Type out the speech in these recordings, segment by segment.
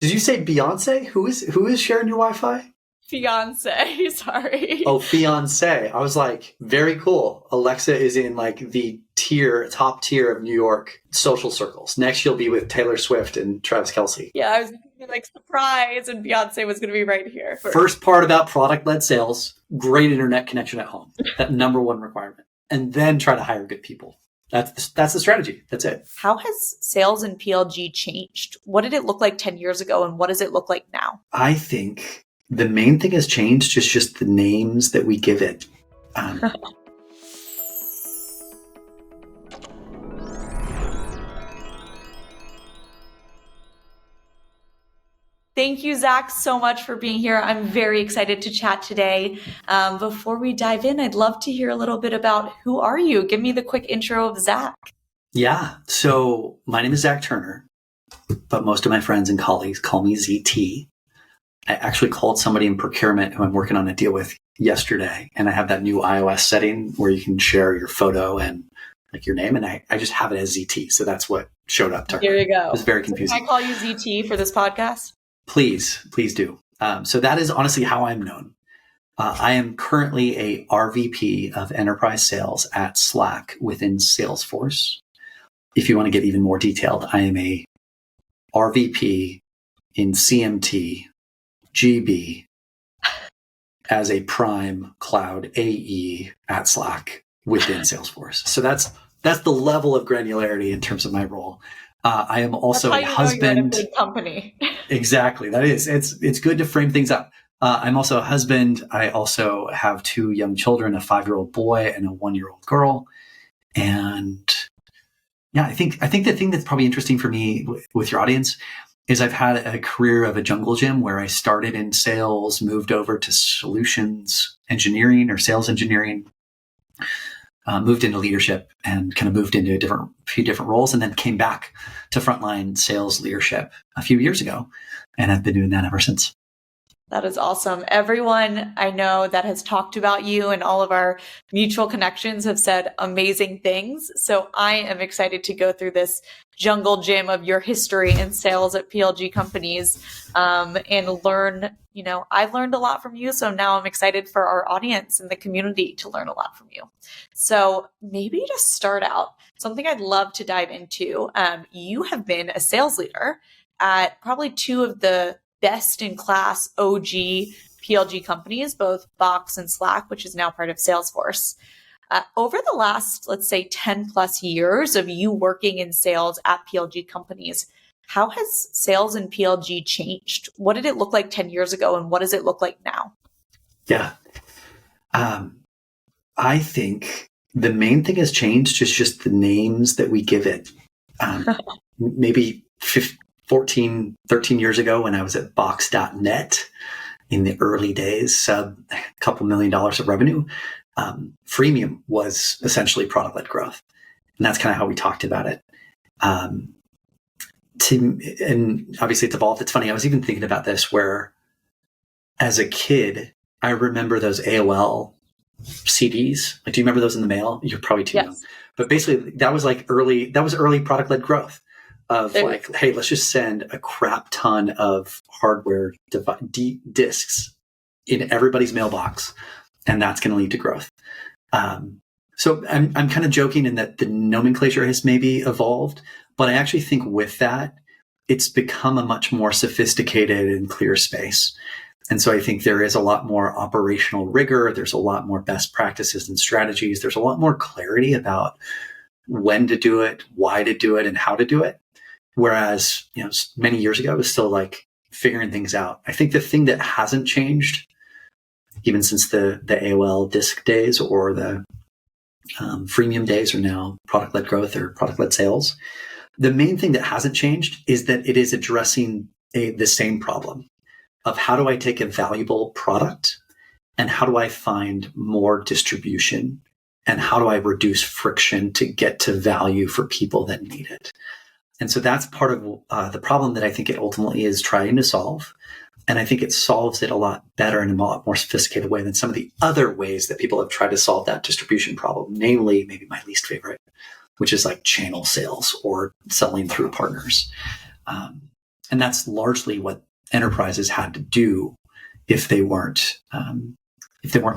Did you say Beyonce? Who is sharing your Wi-Fi? Fiance, sorry. Oh, fiance. I was like, very cool. Alexa is in like the top tier of New York social circles. Next, you'll be with Taylor Swift and Travis Kelce. Yeah, I was thinking like surprise, and Beyonce was going to be right here. First part about product-led sales, great internet connection at home. That number one requirement. And then try to hire good people. That's the strategy. That's it. How has sales in PLG changed? What did it look like 10 years ago, and what does it look like now? I think the main thing has changed is just the names that we give it. Thank you, Zack, so much for being here. I'm very excited to chat today. Before we dive in, I'd love to hear a little bit about who are you? Give me the quick intro of Zack. Yeah. So my name is Zack Turner, but most of my friends and colleagues call me ZT. I actually called somebody in procurement who I'm working on a deal with yesterday, and I have that new iOS setting where you can share your photo and like your name, and I just have it as ZT. So that's what showed up. Here you go. It was very confusing. So can I call you ZT for this podcast? Please do. So that is honestly how I'm known. I am currently a RVP of Enterprise Sales at Slack within Salesforce. If you want to get even more detailed, I am a RVP in CMT, GB, as a prime cloud AE at Slack within Salesforce. So that's the level of granularity in terms of my role. I am also a husband. You're in a big company. Exactly. That is. It's good to frame things up. I'm also a husband. I also have 2 young children, a 5-year-old boy and a 1-year-old girl. And yeah, I think the thing that's probably interesting for me with your audience is I've had a career of a jungle gym where I started in sales, moved over to solutions engineering or sales engineering, moved into leadership and kind of moved into a few different roles, and then came back to frontline sales leadership a few years ago. And I've been doing that ever since. That is awesome. Everyone I know that has talked about you and all of our mutual connections have said amazing things. So I am excited to go through this jungle gym of your history in sales at PLG companies and learn. I've learned a lot from you. So now I'm excited for our audience and the community to learn a lot from you. So maybe to start out, something I'd love to dive into, you have been a sales leader at probably 2 of the best-in-class OG PLG companies, both Box and Slack, which is now part of Salesforce. Over the last, let's say, 10 plus years of you working in sales at PLG companies, how has sales in PLG changed? What did it look like 10 years ago, and what does it look like now? Yeah. I think the main thing has changed is just the names that we give it. Maybe 14, 13 years ago when I was at Box.net in the early days, sub a couple $1 million of revenue, freemium was essentially product-led growth. And that's kind of how we talked about it. And obviously it's evolved. It's funny. I was even thinking about this where as a kid, I remember those AOL CDs. Like, do you remember those in the mail? You're probably too young. But basically that was early product-led growth. Of like, hey, let's just send a crap ton of hardware disks in everybody's mailbox, and that's going to lead to growth. So I'm kind of joking in that the nomenclature has maybe evolved, but I actually think with that, it's become a much more sophisticated and clear space. And so I think there is a lot more operational rigor. There's a lot more best practices and strategies. There's a lot more clarity about when to do it, why to do it, and how to do it. Whereas, many years ago, it was still like figuring things out. I think the thing that hasn't changed, even since the AOL disk days or the freemium days are now product-led growth or product-led sales, the main thing that hasn't changed is that it is addressing the same problem of how do I take a valuable product and how do I find more distribution and how do I reduce friction to get to value for people that need it. And so that's part of the problem that I think it ultimately is trying to solve. And I think it solves it a lot better in a lot more sophisticated way than some of the other ways that people have tried to solve that distribution problem, namely maybe my least favorite, which is like channel sales or selling through partners. And that's largely what enterprises had to do if they weren't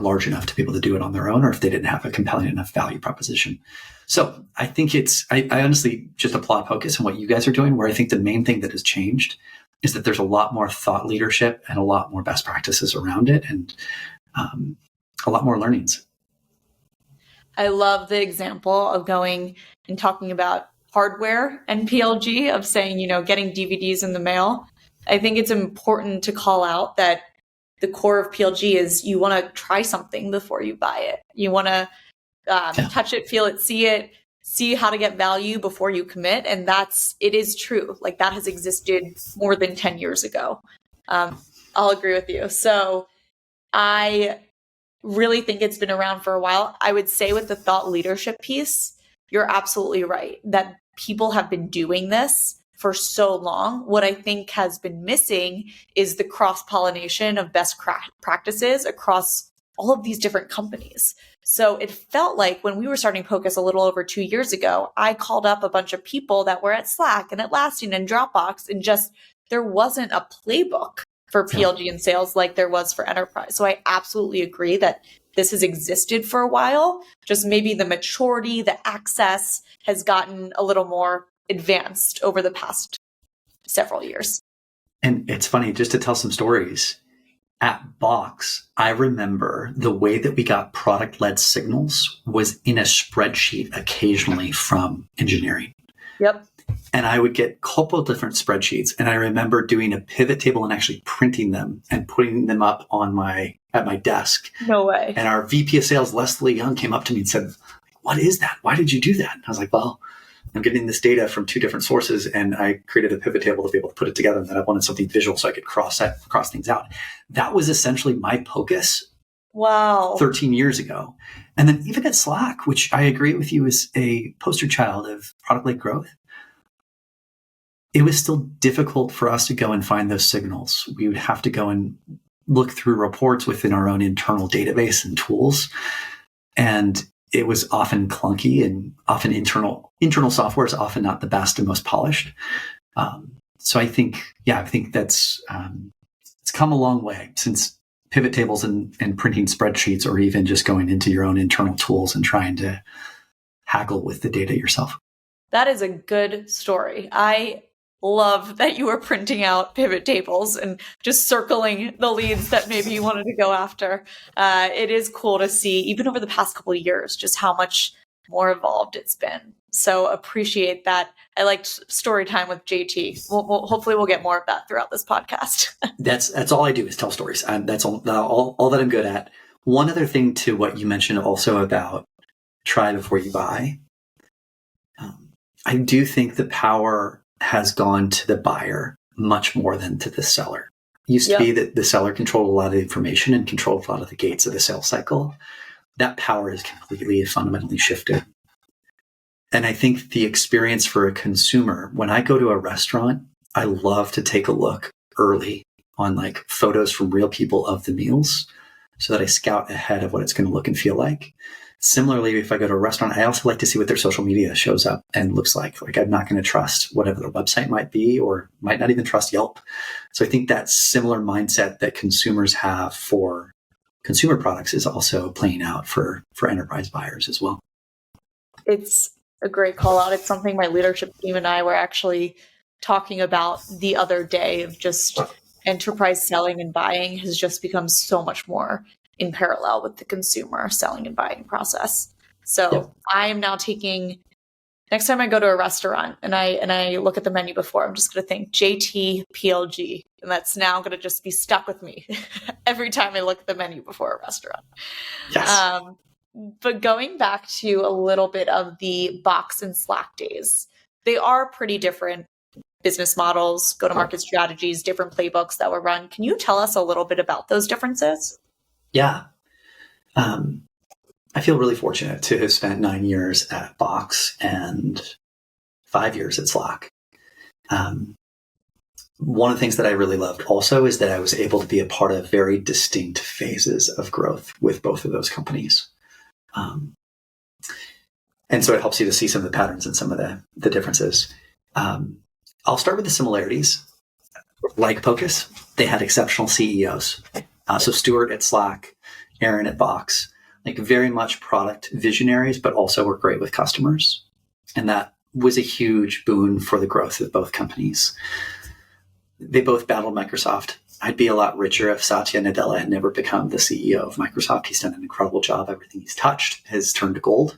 large enough to be able to do it on their own, or if they didn't have a compelling enough value proposition. So I think I honestly just applaud Focus and what you guys are doing, where I think the main thing that has changed is that there's a lot more thought leadership and a lot more best practices around it, and a lot more learnings. I love the example of going and talking about hardware and PLG, of saying, getting DVDs in the mail. I think it's important to call out that the core of PLG is you want to try something before you buy it. You want to touch it, feel it, see how to get value before you commit. And it is true. Like, that has existed more than 10 years ago. I'll agree with you. So I really think it's been around for a while. I would say with the thought leadership piece, you're absolutely right that people have been doing this for so long. What I think has been missing is the cross-pollination of best practices across all of these different companies. So it felt like when we were starting Focus a little over 2 years ago, I called up a bunch of people that were at Slack and Atlassian and Dropbox, and just there wasn't a playbook for PLG and sales like there was for enterprise. So I absolutely agree that this has existed for a while. Just maybe the maturity, the access has gotten a little more advanced over the past several years. And it's funny, just to tell some stories, at Box, I remember the way that we got product-led signals was in a spreadsheet occasionally from engineering. Yep. And I would get a couple of different spreadsheets. And I remember doing a pivot table and actually printing them and putting them up at my desk. No way. And our VP of Sales, Leslie Young, came up to me and said, "What is that? Why did you do that?" And I was like, "Well, I'm getting this data from 2 different sources, and I created a pivot table to be able to put it together, and then I wanted something visual so I could cross things out." That was essentially my focus. Wow. 13 years ago. And then even at Slack, which I agree with you is a poster child of product-led growth, it was still difficult for us to go and find those signals. We would have to go and look through reports within our own internal database and tools. And it was often clunky, and often internal software is often not the best and most polished. So I think that's, it's come a long way since pivot tables and printing spreadsheets, or even just going into your own internal tools and trying to haggle with the data yourself. That is a good story. I love that you were printing out pivot tables and just circling the leads that maybe you wanted to go after. It is cool to see, even over the past couple of years, just how much more evolved it's been. So appreciate that. I liked story time with JT. Hopefully we'll get more of that throughout this podcast. That's all I do is tell stories. That's all that I'm good at. One other thing to what you mentioned also about try before you buy. I do think the power has gone to the buyer much more than to the seller. It used to be that the seller controlled a lot of the information and controlled a lot of the gates of the sales cycle. That power is completely fundamentally shifted. And I think the experience for a consumer, when I go to a restaurant, I love to take a look early on like photos from real people of the meals so that I scout ahead of what it's going to look and feel like. Similarly, if I go to a restaurant, I also like to see what their social media shows up and looks like. Like, I'm not going to trust whatever their website might be, or might not even trust Yelp. So I think that similar mindset that consumers have for consumer products is also playing out for enterprise buyers as well. It's a great call out. It's something my leadership team and I were actually talking about the other day, of just enterprise selling and buying has just become so much more in parallel with the consumer selling and buying process. So I am now taking, next time I go to a restaurant and I look at the menu before, I'm just going to think JT PLG. And that's now going to just be stuck with me every time I look at the menu before a restaurant. Yes. But going back to a little bit of the Box and Slack days, they are pretty different business models, go-to-market strategies, different playbooks that were run. Can you tell us a little bit about those differences? Yeah. I feel really fortunate to have spent 9 years at Box and 5 years at Slack. One of the things that I really loved also is that I was able to be a part of very distinct phases of growth with both of those companies. And so it helps you to see some of the patterns and some of the differences. I'll start with the similarities. like Pocus, they had exceptional CEOs. So Stuart at Slack, Aaron at Box, like very much product visionaries, but also were great with customers. And that was a huge boon for the growth of both companies. They both battled Microsoft. I'd be a lot richer if Satya Nadella had never become the CEO of Microsoft. He's done an incredible job. Everything he's touched has turned to gold.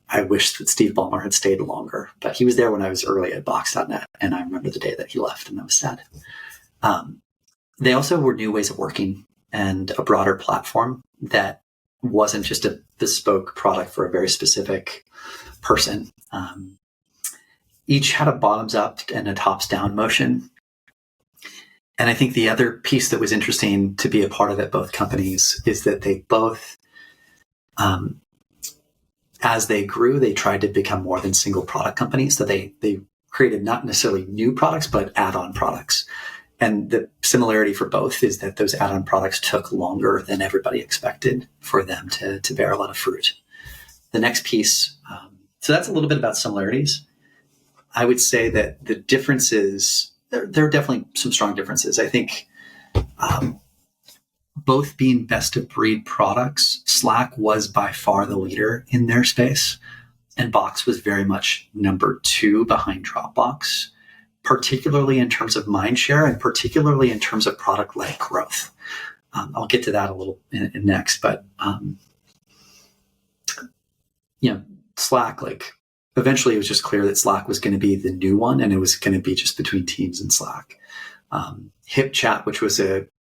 I wish that Steve Ballmer had stayed longer, but he was there when I was early at Box.net, and I remember the day that he left, and I was sad. They also were new ways of working and a broader platform that wasn't just a bespoke product for a very specific person. Each had a bottoms up and a tops down motion. And I think the other piece that was interesting to be a part of at both companies is that they both, as they grew, they tried to become more than single product companies. So they created not necessarily new products, but add-on products. And the similarity for both is that those add-on products took longer than everybody expected for them to bear a lot of fruit. The next piece, so that's a little bit about similarities. I would say that the differences, there are definitely some strong differences. I think both being best of breed products, Slack was by far the leader in their space, and Box was very much number 2 behind Dropbox, particularly in terms of mind share and particularly in terms of product-led growth. I'll get to that a little next, but Slack, like eventually it was just clear that Slack was going to be the new one, and it was going to be just between Teams and Slack. HipChat, which was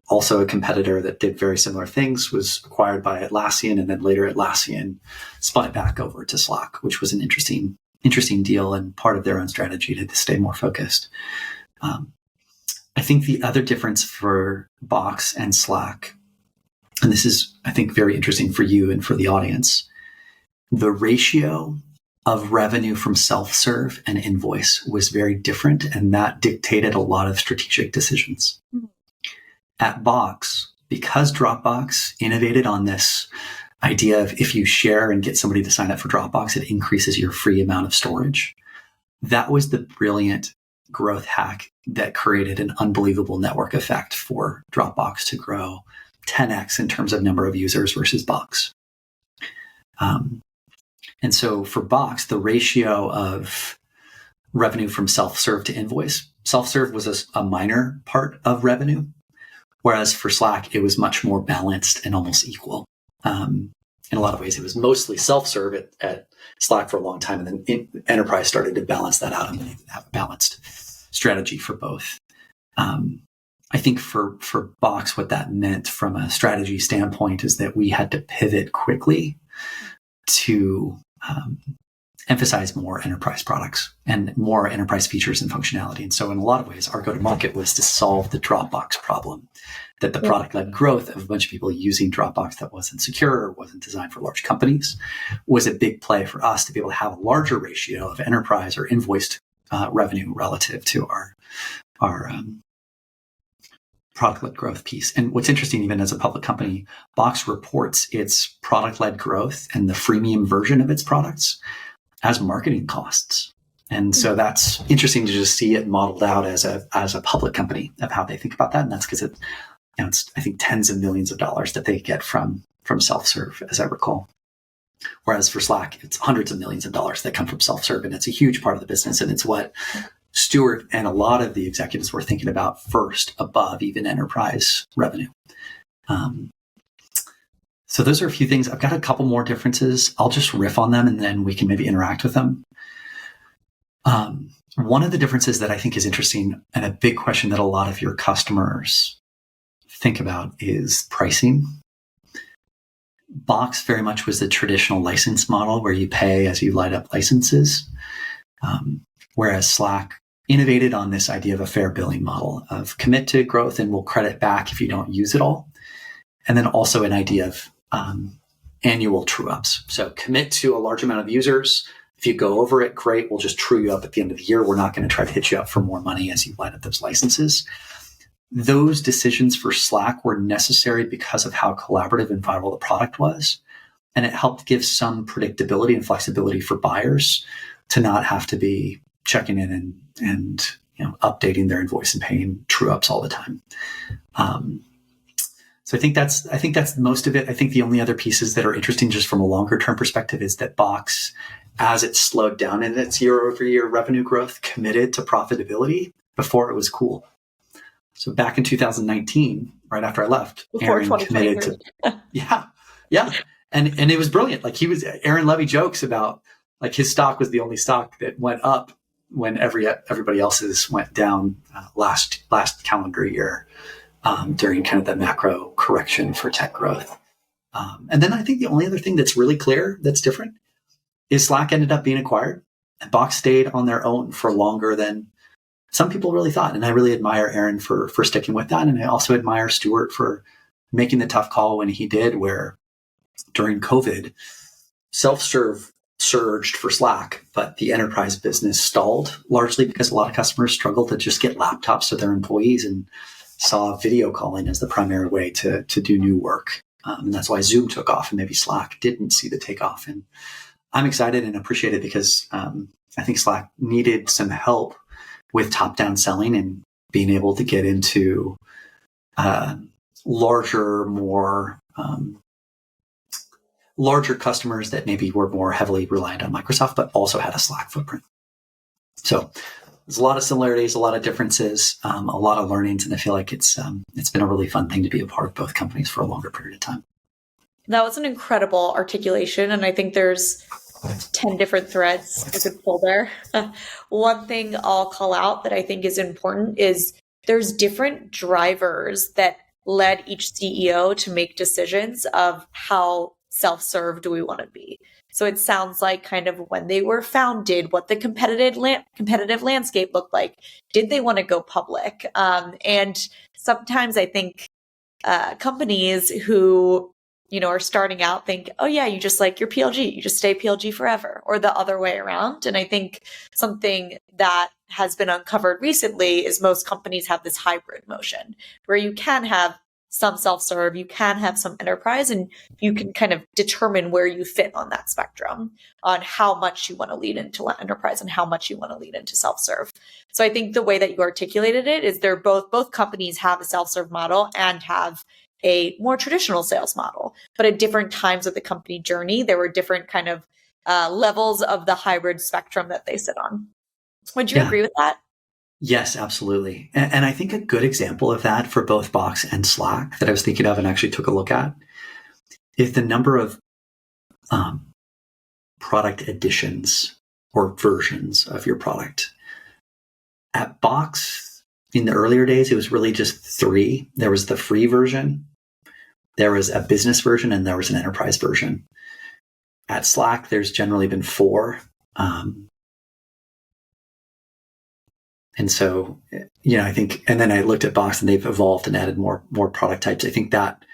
also a competitor that did very similar things, was acquired by Atlassian, and then later Atlassian spun it back over to Slack, which was an interesting deal and part of their own strategy to stay more focused. I think the other difference for Box and Slack, and this is, I think, very interesting for you and for the audience, the ratio of revenue from self-serve and invoice was very different, and that dictated a lot of strategic decisions. Mm-hmm. At Box, because Dropbox innovated on this idea of if you share and get somebody to sign up for Dropbox, it increases your free amount of storage. That was the brilliant growth hack that created an unbelievable network effect for Dropbox to grow 10x in terms of number of users versus Box. And so for Box, the ratio of revenue from self-serve to invoice, self-serve was a minor part of revenue, whereas for Slack, it was much more balanced and almost equal. In a lot of ways, it was mostly self-serve at Slack for a long time, and then Enterprise started to balance that out and have a balanced strategy for both. I think for Box, what that meant from a strategy standpoint is that we had to pivot quickly to emphasize more enterprise products and more enterprise features and functionality. And so in a lot of ways, our go-to-market was to solve the Dropbox problem, that the product-led growth of a bunch of people using Dropbox that wasn't secure or wasn't designed for large companies was a big play for us to be able to have a larger ratio of enterprise or invoiced revenue relative to our product-led growth piece. And what's interesting, even as a public company, Box reports its product-led growth and the freemium version of its products as marketing costs. And so that's interesting to just see it modeled out as a public company of how they think about that. And that's because it's, I think, tens of millions of dollars that they get from self-serve, as I recall. Whereas for Slack, it's hundreds of millions of dollars that come from self-serve, and it's a huge part of the business. And it's what Stuart and a lot of the executives were thinking about first, above even enterprise revenue. So those are a few things. I've got a couple more differences. I'll just riff on them, and then we can maybe interact with them. One of the differences that I think is interesting, and a big question that a lot of your customers think about, is pricing. Box very much was the traditional license model where you pay as you light up licenses, whereas Slack innovated on this idea of a fair billing model of commit to growth and we'll credit back if you don't use it all. And then also an idea of annual true ups. So commit to a large amount of users. If you go over it, great. We'll just true you up at the end of the year. We're not going to try to hit you up for more money as you light up those licenses. Those decisions for Slack were necessary because of how collaborative and viral the product was. And it helped give some predictability and flexibility for buyers to not have to be checking in and updating their invoice and paying true ups all the time. So I think that's most of it. I think the only other pieces that are interesting just from a longer term perspective is that Box, as it slowed down in its year-over-year revenue growth, committed to profitability before it was cool. So back in 2019, right after I left, before Aaron committed to, yeah. And it was brilliant. Like Aaron Levy jokes about like his stock was the only stock that went up when everybody else's went down last calendar year during kind of the macro correction for tech growth. And then I think the only other thing that's really clear that's different is Slack ended up being acquired, and Box stayed on their own for longer than some people really thought. And I really admire Aaron for sticking with that. And I also admire Stuart for making the tough call when he did, where during COVID, self-serve surged for Slack, but the enterprise business stalled largely because a lot of customers struggled to just get laptops to their employees and saw video calling as the primary way to do new work. And that's why Zoom took off and maybe Slack didn't see the takeoff. And I'm excited and appreciate it because I think Slack needed some help with top-down selling and being able to get into larger customers that maybe were more heavily reliant on Microsoft, but also had a Slack footprint. So there's a lot of similarities, a lot of differences, a lot of learnings, and I feel like it's been a really fun thing to be a part of both companies for a longer period of time. That was an incredible articulation, and I think there's 10 different threads I could pull there. One thing I'll call out that I think is important is there's different drivers that led each CEO to make decisions of how self-serve do we want to be. So it sounds like kind of when they were founded, what the competitive landscape looked like. Did they want to go public? And sometimes I think companies who are starting out think, oh yeah, you just like your PLG, you just stay PLG forever, or the other way around. And I think something that has been uncovered recently is most companies have this hybrid motion where you can have some self-serve, you can have some enterprise, and you can kind of determine where you fit on that spectrum on how much you want to lead into enterprise and how much you want to lead into self-serve. So I think the way that you articulated it is they're both companies have a self-serve model and have a more traditional sales model, but at different times of the company journey, there were different kind of levels of the hybrid spectrum that they sit on. Would you agree with that? Yes, absolutely. And I think a good example of that for both Box and Slack that I was thinking of and actually took a look at is the number of product editions or versions of your product. At Box, in the earlier days, it was really just 3. There was the free version, there was a business version, and there was an enterprise version. At Slack, there's generally been 4. And so, I think, and then I looked at Box and they've evolved and added more product types. I think that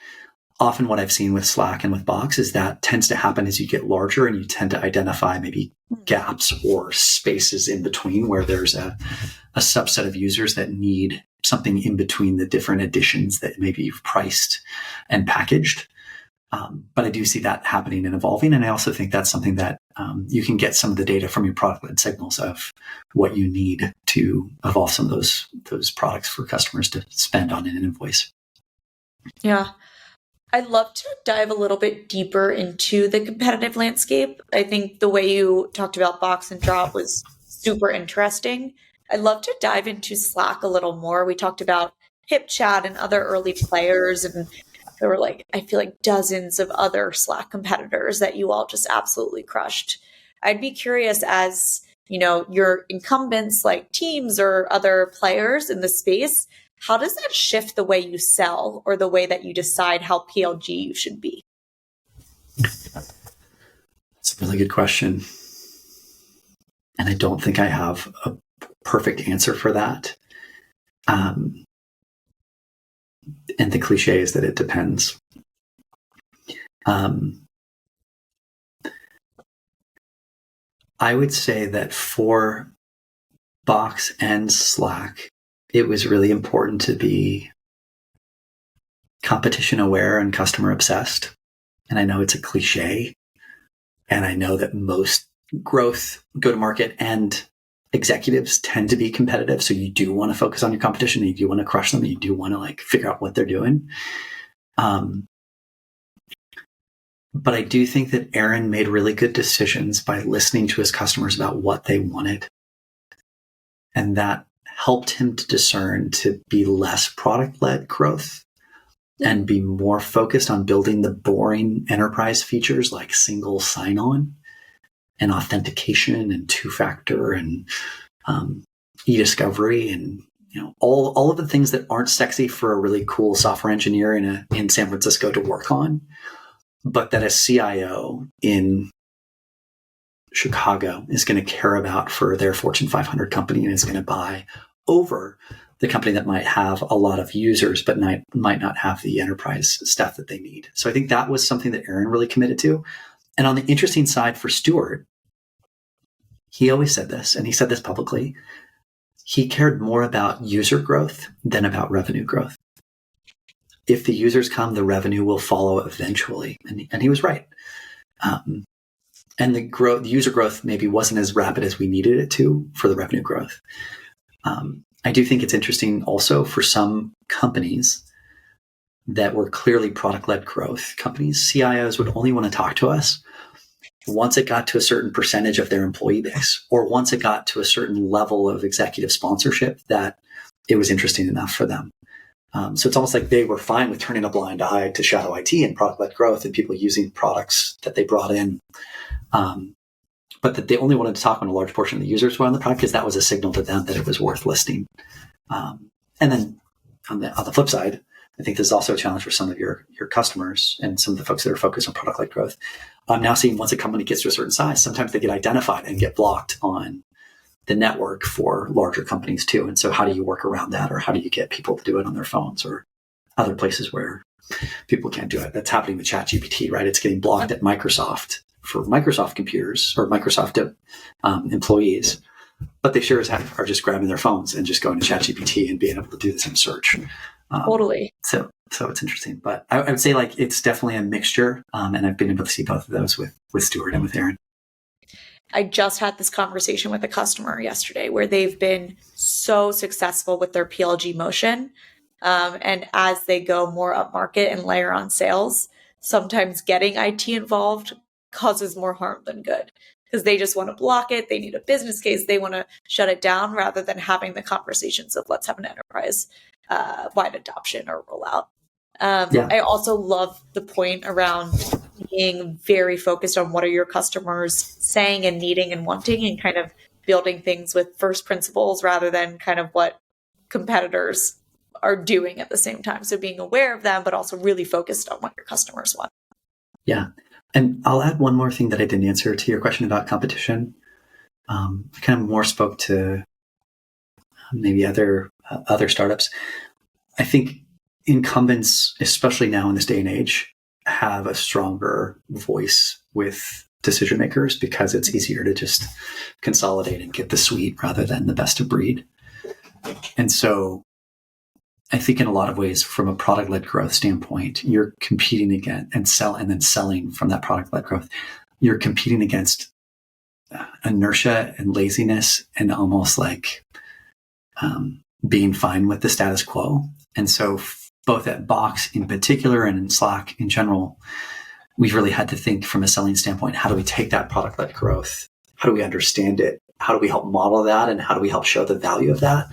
often what I've seen with Slack and with Box is that tends to happen as you get larger and you tend to identify maybe gaps or spaces in between where there's a subset of users that need something in between the different editions that maybe you've priced and packaged. But I do see that happening and evolving. And I also think that's something that you can get some of the data from your product-led signals of what you need to evolve some of those products for customers to spend on in an invoice. Yeah. I'd love to dive a little bit deeper into the competitive landscape. I think the way you talked about Box and Drop was super interesting. I'd love to dive into Slack a little more. We talked about HipChat and other early players, and there were I feel like dozens of other Slack competitors that you all just absolutely crushed. I'd be curious as, your incumbents like Teams or other players in the space, how does that shift the way you sell or the way that you decide how PLG you should be? That's a really good question. And I don't think I have a perfect answer for that. And the cliche is that it depends. I would say that for Box and Slack, it was really important to be competition aware and customer obsessed. And I know it's a cliche. And I know that most growth, go-to-market, and executives tend to be competitive. So you do want to focus on your competition, and you do want to crush them, and you do want to like figure out what they're doing. But I do think that Aaron made really good decisions by listening to his customers about what they wanted. And that helped him to discern to be less product-led growth and be more focused on building the boring enterprise features like single sign-on and authentication and two-factor and e-discovery and all of the things that aren't sexy for a really cool software engineer in San Francisco to work on, but that a CIO in Chicago is going to care about for their Fortune 500 company and is going to buy over the company that might have a lot of users but might not have the enterprise stuff that they need. So I think that was something that Aaron really committed to. And on the interesting side for Stuart, he always said this, and he said this publicly, he cared more about user growth than about revenue growth. If the users come, the revenue will follow eventually. And he was right. And the user growth maybe wasn't as rapid as we needed it to for the revenue growth. I do think it's interesting also for some companies that were clearly product-led growth companies, CIOs would only want to talk to us once it got to a certain percentage of their employee base, or once it got to a certain level of executive sponsorship that it was interesting enough for them. So it's almost like they were fine with turning a blind eye to shadow IT and product-led growth and people using products that they brought in. But that they only wanted to talk when a large portion of the users were on the product because that was a signal to them that it was worth listing. And then on the flip side, I think there's also a challenge for some of your customers and some of the folks that are focused on product-led growth. I'm now seeing once a company gets to a certain size, sometimes they get identified and get blocked on the network for larger companies too. And so how do you work around that? Or how do you get people to do it on their phones or other places where people can't do it? That's happening with ChatGPT, right? It's getting blocked at Microsoft for Microsoft computers or Microsoft employees, but they sure as heck are just grabbing their phones and just going to ChatGPT and being able to do this in search. Totally. So it's interesting, but I would say like it's definitely a mixture, and I've been able to see both of those with Stuart and with Aaron. I just had this conversation with a customer yesterday where they've been so successful with their PLG motion, and as they go more up market and layer on sales, sometimes getting IT involved causes more harm than good because they just want to block it. They need a business case. They want to shut it down rather than having the conversations of let's have an enterprise wide adoption or rollout. I also love the point around being very focused on what are your customers saying and needing and wanting and kind of building things with first principles rather than kind of what competitors are doing at the same time. So being aware of them, but also really focused on what your customers want. Yeah. And I'll add one more thing that I didn't answer to your question about competition. I kind of more spoke to maybe other startups. I think incumbents, especially now in this day and age, have a stronger voice with decision makers because it's easier to just consolidate and get the suite rather than the best of breed. And so I think in a lot of ways, from a product-led growth standpoint, you're competing against and then selling from that product-led growth. You're competing against inertia and laziness and almost like being fine with the status quo. And so both at Box in particular and in Slack in general, we've really had to think from a selling standpoint, how do we take that product-led growth? How do we understand it? How do we help model that? And how do we help show the value of that?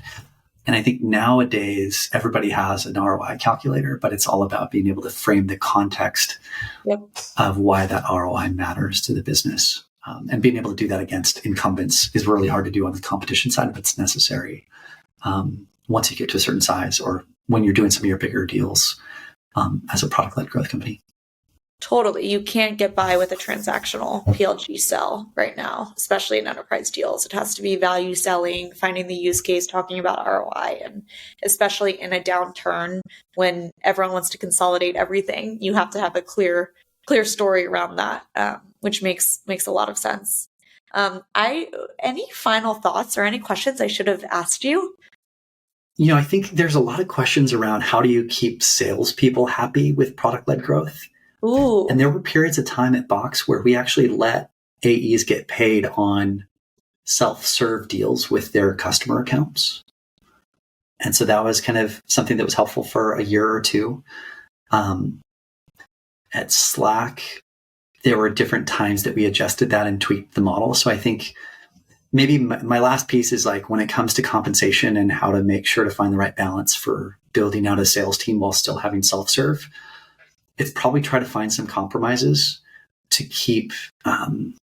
And I think nowadays everybody has an ROI calculator, but it's all about being able to frame the context of why that ROI matters to the business. And being able to do that against incumbents is really hard to do on the competition side, but it's necessary once you get to a certain size or when you're doing some of your bigger deals as a product-led growth company. Totally. You can't get by with a transactional PLG sell right now, especially in enterprise deals. It has to be value selling, finding the use case, talking about ROI. And especially in a downturn when everyone wants to consolidate everything, you have to have a clear story around that, which makes a lot of sense. Any final thoughts or any questions I should have asked you? I think there's a lot of questions around how do you keep salespeople happy with product-led growth? Ooh. And there were periods of time at Box where we actually let AEs get paid on self-serve deals with their customer accounts. And so that was kind of something that was helpful for a year or two. At Slack, there were different times that we adjusted that and tweaked the model. So I think maybe my last piece is like when it comes to compensation and how to make sure to find the right balance for building out a sales team while still having self-serve, it's probably try to find some compromises to keep them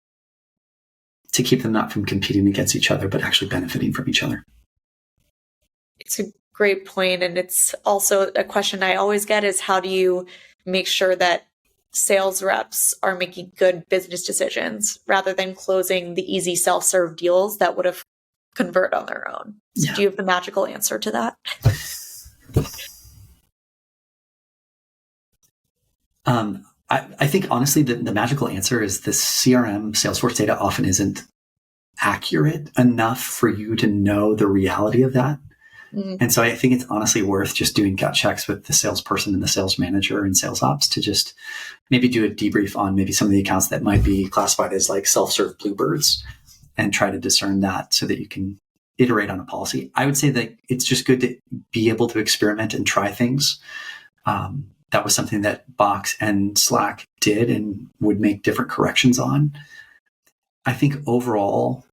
not from competing against each other, but actually benefiting from each other. It's a great point. And it's also a question I always get is how do you make sure that sales reps are making good business decisions rather than closing the easy self-serve deals that would have convert on their own. So Yeah. do you have the magical answer to that? I think honestly, the magical answer is the CRM Salesforce data often isn't accurate enough for you to know the reality of that. Mm-hmm. And so I think it's honestly worth just doing gut checks with the salesperson and the sales manager and sales ops to just maybe do a debrief on maybe some of the accounts that might be classified as like self-serve bluebirds and try to discern that so that you can iterate on a policy. I would say that it's just good to be able to experiment and try things. That was something that Box and Slack did and would make different corrections on. I think overall,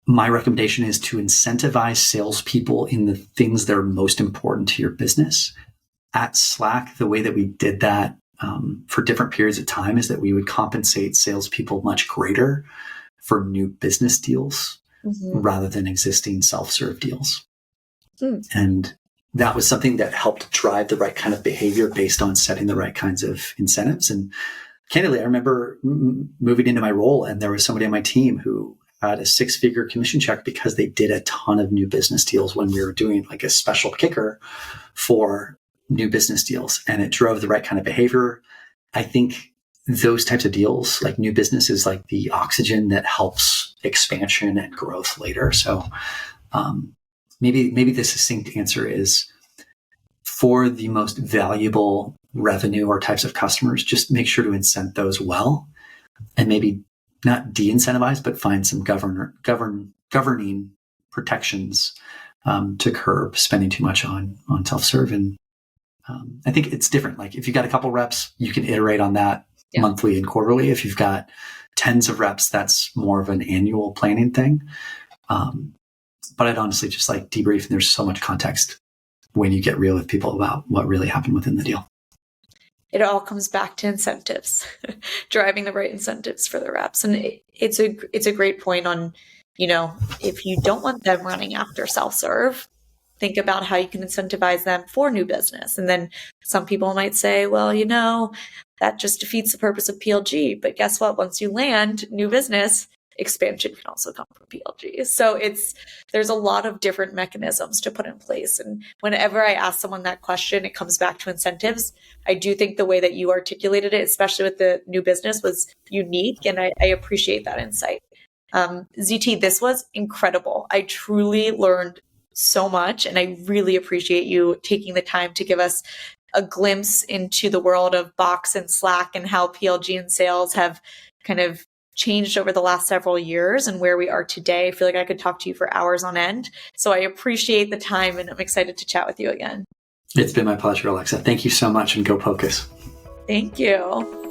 my recommendation is to incentivize salespeople in the things that are most important to your business. At Slack, the way that we did that for different periods of time is that we would compensate salespeople much greater for new business deals rather than existing self-serve deals. And that was something that helped drive the right kind of behavior based on setting the right kinds of incentives. And candidly, I remember moving into my role and there was somebody on my team who had a 6-figure commission check because they did a ton of new business deals when we were doing like a special kicker for new business deals. And it drove the right kind of behavior. I think those types of deals, like new business, is like the oxygen that helps expansion and growth later. So maybe the succinct answer is for the most valuable revenue or types of customers, just make sure to incent those well and maybe not de-incentivize, but find some governing protections to curb spending too much on self-serve. And I think it's different. Like if you've got a couple reps, you can iterate on that monthly and quarterly. If you've got tens of reps, that's more of an annual planning thing. But I'd honestly just like debrief, and there's so much context when you get real with people about what really happened within the deal. It all comes back to incentives, driving the right incentives for the reps. And it's a great point on, if you don't want them running after self-serve, think about how you can incentivize them for new business. And then some people might say, well, that just defeats the purpose of PLG. But guess what? Once you land new business, expansion can also come from PLG. So there's a lot of different mechanisms to put in place. And whenever I ask someone that question, it comes back to incentives. I do think the way that you articulated it, especially with the new business, was unique. And I appreciate that insight. ZT, this was incredible. I truly learned so much. And I really appreciate you taking the time to give us a glimpse into the world of Box and Slack and how PLG and sales have kind of changed over the last several years and where we are today. I feel like I could talk to you for hours on end. So I appreciate the time and I'm excited to chat with you again. It's been my pleasure, Alexa. Thank you so much, and go Pocus. Thank you.